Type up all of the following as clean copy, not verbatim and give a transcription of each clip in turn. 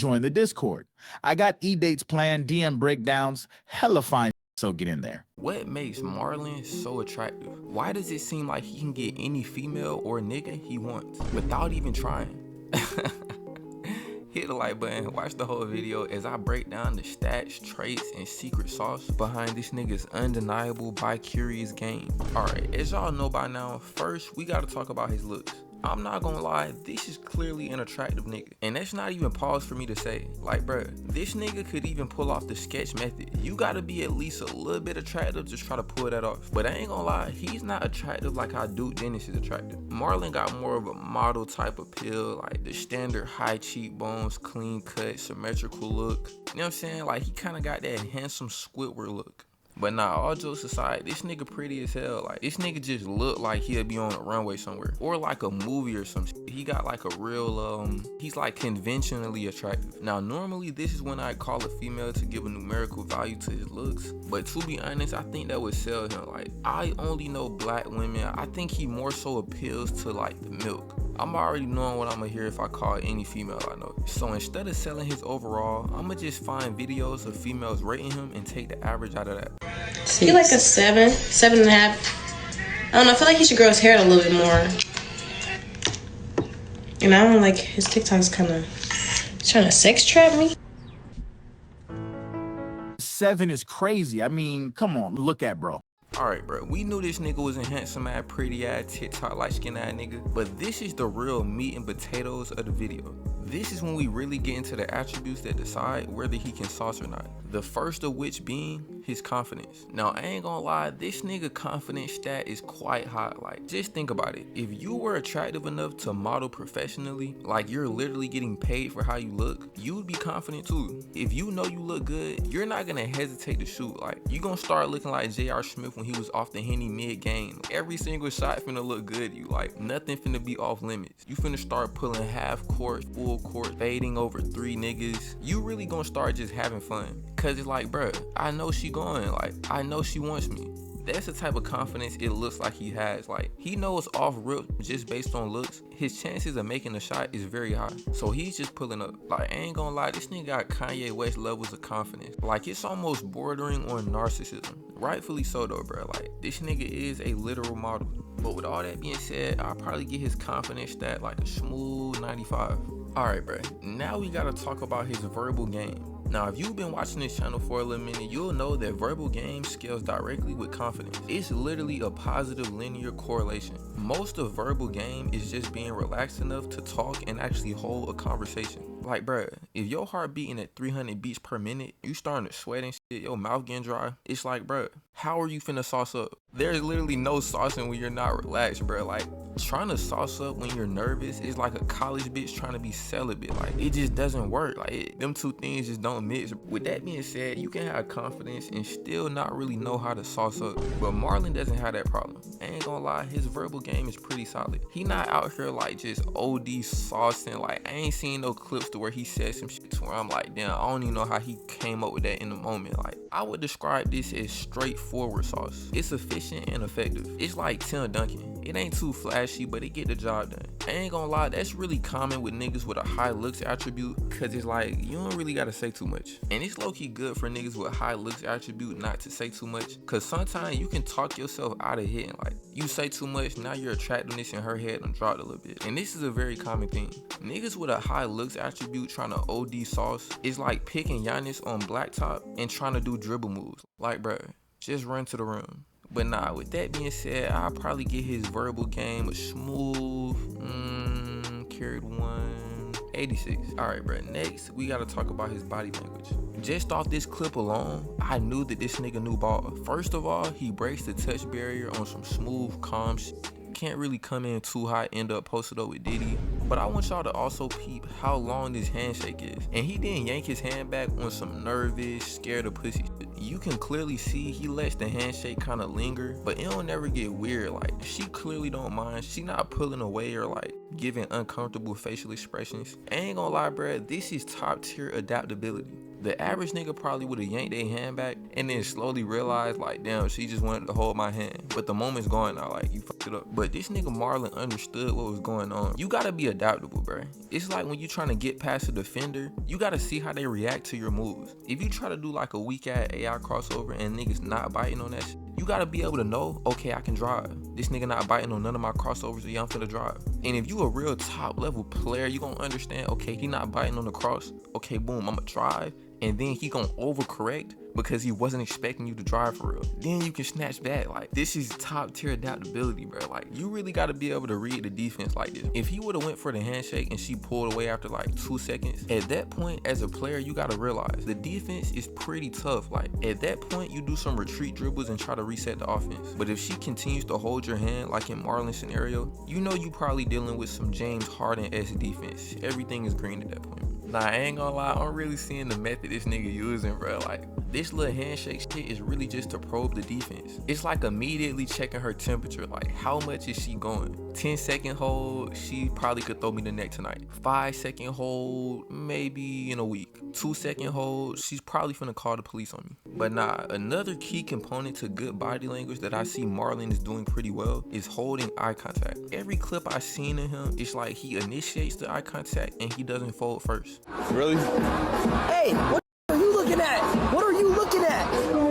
join the Discord. I got e-dates planned, DM breakdowns, hella fine, so get in there. What makes Marlon so attractive? Why does it seem like he can get any female or nigga he wants without even trying? Hit the like button, watch the whole video as I break down the stats, traits, and secret sauce behind this nigga's undeniable bi-curious game. Alright, as y'all know by now, first we gotta talk about his looks. I'm not gonna lie, this is clearly an attractive nigga. And that's not even pause for me to say. Like, bruh, this nigga could even pull off the sketch method. You gotta be at least a little bit attractive to try to pull that off. But I ain't gonna lie, he's not attractive like how Duke Dennis is attractive. Marlon got more of a model type appeal, like the standard high cheekbones, clean cut, symmetrical look. You know what I'm saying? Like, he kinda got that handsome Squidward look. But nah, all jokes aside, this nigga pretty as hell. Like, this nigga just look like he'll be on a runway somewhere. Or like a movie or some shit. He got like a real, he's like conventionally attractive. Now, normally this is when I call a female to give a numerical value to his looks. But to be honest, I think that would sell him. Like, I only know black women. I think he more so appeals to like the milk. I'm already knowing what I'm gonna hear if I call any female I know. So instead of selling his overall, I'm gonna just find videos of females rating him and take the average out of that. He like a 7.5. I don't know, I feel like he should grow his hair a little bit more. And I don't like his TikToks kinda trying to sex trap me. 7 is crazy. I mean, come on, look at bro. Alright, bro, we knew this nigga was a handsome ass, pretty ass, TikTok light skin ass nigga, but this is the real meat and potatoes of the video. This is when we really get into the attributes that decide whether he can sauce or not. The first of which being his confidence. Now, I ain't gonna lie, this nigga confidence stat is quite high. Like, just think about it. If you were attractive enough to model professionally, like you're literally getting paid for how you look, you would be confident too. If you know you look good, you're not gonna hesitate to shoot. Like, you gonna start looking like J.R. Smith when he was off the Henny mid-game. Every single shot finna look good to you. Like, nothing finna be off limits. You finna start pulling half court, full court, fading over 3 niggas. You really gonna start just having fun. Cause it's like, bruh, I know she going. Like, I know she wants me. That's the type of confidence it looks like he has. Like, he knows off rip just based on looks, his chances of making a shot is very high. So he's just pulling up. Like, I ain't gonna lie, this nigga got Kanye West levels of confidence. Like, it's almost bordering on narcissism. Rightfully so though, bro. Like, this nigga is a literal model. But with all that being said, I'll probably get his confidence stat like a smooth 95. Alright, bro. Now we gotta talk about his verbal game. Now, if you've been watching this channel for a little minute, you'll know that verbal game scales directly with confidence. It's literally a positive linear correlation. Most of verbal game is just being relaxed enough to talk and actually hold a conversation. Like, bruh, if your heart beating at 300 beats per minute, you starting to sweat and shit, your mouth getting dry, it's like, bruh, how are you finna sauce up? There's literally no saucing when you're not relaxed, bruh. Like, trying to sauce up when you're nervous is like a college bitch trying to be celibate. Like, it just doesn't work. Like, them two things just don't mix. With that being said, you can have confidence and still not really know how to sauce up. But Marlon doesn't have that problem. I ain't gonna lie, his verbal game is pretty solid. He not out here like just OD saucing. Like, I ain't seen no clips to where he said some shit to where I'm like, damn, I don't even know how he came up with that in the moment. Like, I would describe this as straightforward sauce. It's efficient and effective. It's like Tim Duncan. It ain't too flashy, but it get the job done. I ain't gonna lie, that's really common with niggas with a high looks attribute, cause it's like, you don't really gotta say too much. And it's low-key good for niggas with high looks attribute not to say too much, cause sometimes you can talk yourself out of hitting. Like, you say too much, now your attractiveness in her head done dropped a little bit. And this is a very common thing. Niggas with a high looks attribute trying to OD sauce is like picking Giannis on blacktop and trying to do dribble moves. Like, bruh, just run to the rim. But nah, with that being said, I'll probably get his verbal game a smooth, carried 186. Alright, bro, next we gotta talk about his body language. Just off this clip alone, I knew that this nigga knew ball. First of all, he breaks the touch barrier on some smooth, calm shit. Can't really come in too hot, end up posted up with Diddy. But I want y'all to also peep how long this handshake is. And he didn't yank his hand back on some nervous, scared of pussy shit. You can clearly see he lets the handshake kind of linger, but it don't never get weird. Like, she clearly don't mind. She not pulling away or like giving uncomfortable facial expressions. I ain't gonna lie, bruh, this is top tier adaptability. The average nigga probably would have yanked their hand back and then slowly realized like, damn, she just wanted to hold my hand. But the moment's gone now, like, you fucked it up. But this nigga Marlon understood what was going on. You gotta be adaptable, bro. It's like when you trying to get past a defender, you gotta see how they react to your moves. If you try to do like a weak ass AI crossover and niggas not biting on that shit, you gotta be able to know, okay, I can drive. This nigga not biting on none of my crossovers, so yeah, I'm finna drive. And if you a real top level player, you gonna understand, okay, he not biting on the cross. Okay, boom, I'ma drive. And then he gonna overcorrect because he wasn't expecting you to drive for real. Then you can snatch back. Like, this is top tier adaptability, bro. Like, you really gotta be able to read the defense like this. If he would've went for the handshake and she pulled away after like 2 seconds, at that point, as a player, you gotta realize the defense is pretty tough. Like, at that point, you do some retreat dribbles and try to reset the offense. But if she continues to hold your hand, like in Marlon's scenario, you know you probably dealing with some James Harden-esque defense. Everything is green at that point. Nah, I ain't gonna lie, I'm really seeing the method this nigga using, bro. Like, this little handshake shit is really just to probe the defense. It's like immediately checking her temperature. Like, how much is she going? 10-second hold, she probably could throw me the neck tonight. 5-second hold, maybe in a week. 2-second hold, she's probably finna call the police on me. But nah, another key component to good body language that I see Marlon is doing pretty well is holding eye contact. Every clip I seen of him, it's like he initiates the eye contact and he doesn't fold first. Really? Hey, what are you looking at? What are you looking at?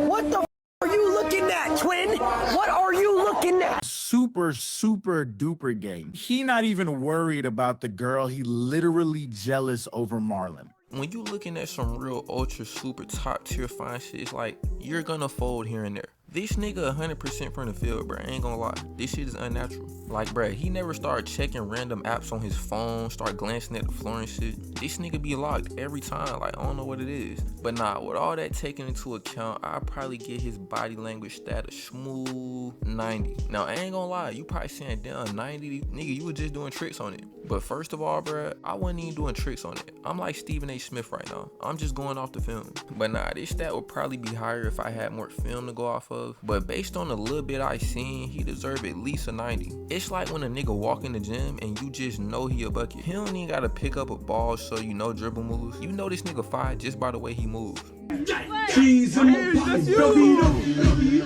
What the are you looking at, twin? What are you looking at? Super duper game. He not even worried about the girl. He literally jealous over Marlon. When you looking at some real ultra super top tier fine shit, it's like you're gonna fold here and there. This nigga 100% from the field, bro. I ain't gonna lie. This shit is unnatural. Like, bro, he never started checking random apps on his phone, start glancing at the floor and shit. This nigga be locked every time. Like, I don't know what it is. But nah, with all that taken into account, I'd probably get his body language stat a smooth 90. Now, I ain't gonna lie. You probably saying, damn, 90? Nigga, you were just doing tricks on it. But first of all, bro, I wasn't even doing tricks on it. I'm like Stephen A. Smith right now. I'm just going off the film. But nah, this stat would probably be higher if I had more film to go off of. But based on the little bit I seen, he deserved at least a 90. It's like when a nigga walk in the gym and you just know he a bucket. He don't even gotta pick up a ball so you know dribble moves. You know this nigga fire just by the way he moves. Cheese in my pocket, baby.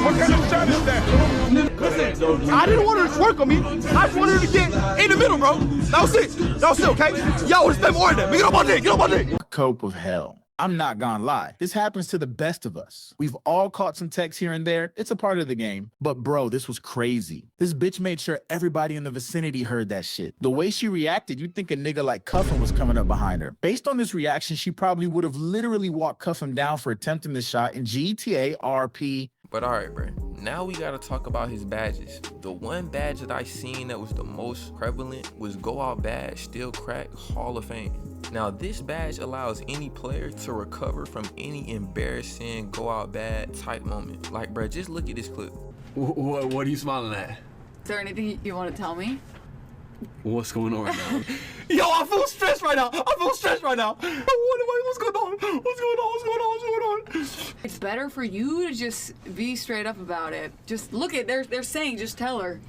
What kind of shot is that? Listen, I didn't want her to twerk on me. I just wanted her to get in the middle, bro. That was it. That was it, okay? Y'all would spend more than that. Get up on that. Get up on that. Cope of hell. I'm not gonna lie. This happens to the best of us. We've all caught some texts here and there. It's a part of the game. But bro, this was crazy. This bitch made sure everybody in the vicinity heard that shit. The way she reacted, you'd think a nigga like Cuffin was coming up behind her. Based on this reaction, she probably would have literally walked Cuffin down for attempting the shot in GTA RP. But alright, bro. Now we gotta talk about his badges. The one badge that I seen that was the most prevalent was Go Out Badge, Still Crack, Hall of Fame. Now this badge allows any player to recover from any embarrassing go out bad type moment. Like, bro, just look at this clip. What are you smiling at? Is there anything you want to tell me? What's going on right now? Yo, I feel stressed right now. I feel stressed right now. What's going on? What's going on? What's going on? What's going on? It's better for you to just be straight up about it. Just look at, they're saying, just tell her.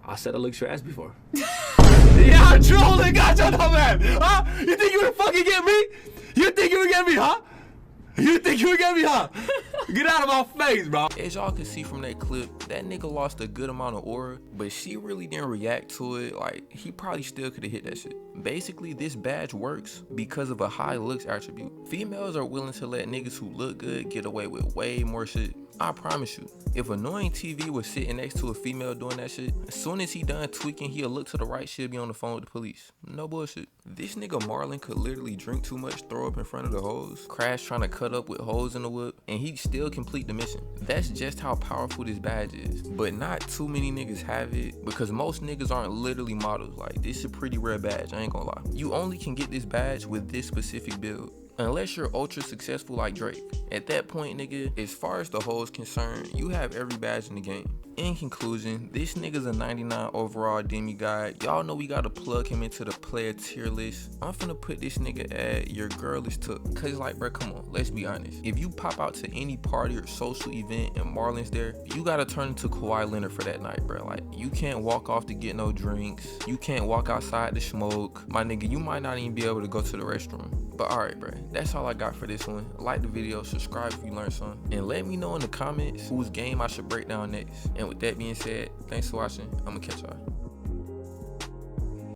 I said I licked your ass before. Yeah, I'm trolling. Got your dumb ass. Huh? You think you would fucking get me? You think you would get me, huh? You think you would get me, huh? Get out of my face, bro. As y'all can see from that clip, that nigga lost a good amount of aura, but she really didn't react to it. Like, he probably still could have hit that shit. Basically, this badge works because of a high looks attribute. Females are willing to let niggas who look good get away with way more shit. I promise you, if Annoying TV was sitting next to a female doing that shit, as soon as he done tweaking, he'll look to the right, she'll be on the phone with the police. No bullshit. This nigga Marlon could literally drink too much, throw up in front of the hoes, crash trying to cut up with hoes in the whip, and he'd still complete the mission. That's just how powerful this badge is. But not too many niggas have it, because most niggas aren't literally models. Like, this is a pretty rare badge, I ain't gonna lie. You only can get this badge with this specific build. Unless you're ultra successful like Drake. At that point, nigga, as far as the whole is concerned, you have every badge in the game. In conclusion, this nigga's a 99 overall demigod. Y'all know we gotta plug him into the player tier list. I'm finna put this nigga at your girl is took. Cause like, bro, come on, let's be honest. If you pop out to any party or social event and Marlon's there, you gotta turn into Kawhi Leonard for that night, bro. Like, you can't walk off to get no drinks. You can't walk outside to smoke. My nigga, you might not even be able to go to the restroom. But alright, bro, that's all I got for this one. Like the video, subscribe if you learned something, and let me know in the comments whose game I should break down next. And with that being said, thanks for watching. I'm gonna catch y'all.